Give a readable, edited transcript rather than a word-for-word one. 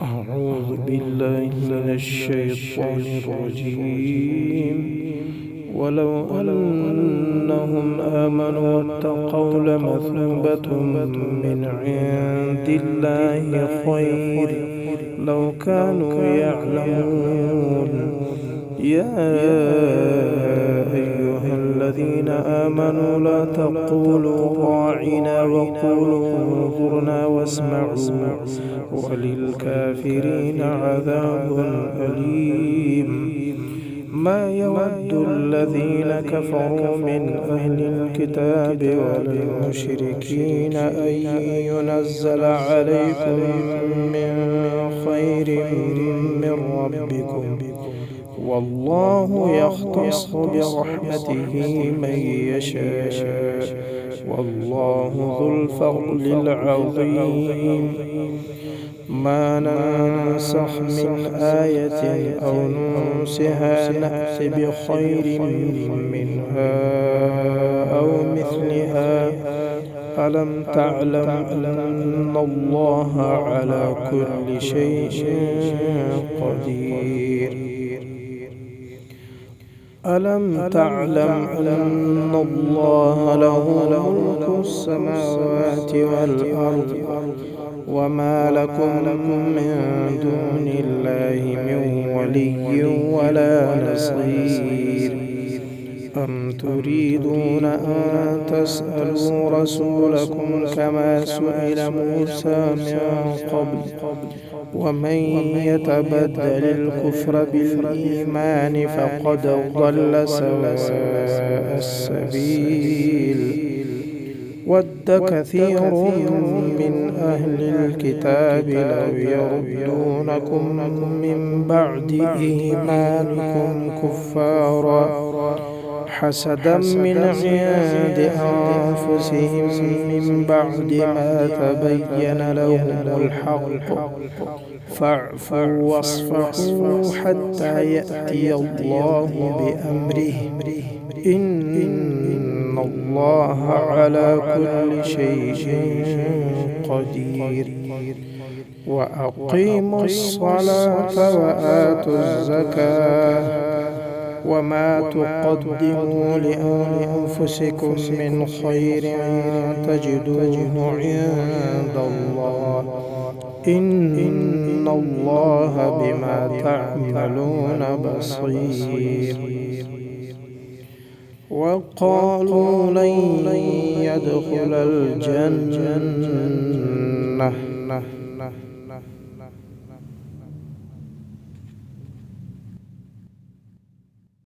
أعوذ بالله من الشيطان الرجيم. ولو أنهم آمنوا واتقوا لمثوبة من عند الله خير لو كانوا يعلمون. يا أيها الذين آمنوا لا تقولوا راعنا وقولوا انظرنا واسمعوا وللكافرين عذاب أليم. ما يود الذين كفروا من أهل الكتاب والمشركين أن ينزل عليكم من خير من ربكم، والله يختص برحمته من يشاء، والله ذو الفضل العظيم. ما ننسخ من آية أو ننسها نأت بخير منها أو مثلها. ألم تعلم أن الله على كل شيء قدير؟ ألم تعلم أن الله له ملك السماوات والأرض وما لكم من دون الله من ولي ولا نصير؟ أم تريدون أن تسألوا رسولكم كما سئل موسى من قبل؟ ومن يتبدل الكفر بالإيمان فقد ضل سواء السبيل. ود كثير من أهل الكتاب لو يردونكم من بعد إيمانكم كفارا حسدا من عند أنفسهم من بعد ما تبين لهم الحق، فاعفوا واصفحوا حتى يأتي الله بأمره، إن الله على كل شيء قدير. وأقيموا الصلاة وآتوا الزكاة وما تقدموا لأنفسكم من خير تجدوه عند الله، إن الله بما تعملون بصير. وقالوا لن يدخل الجنة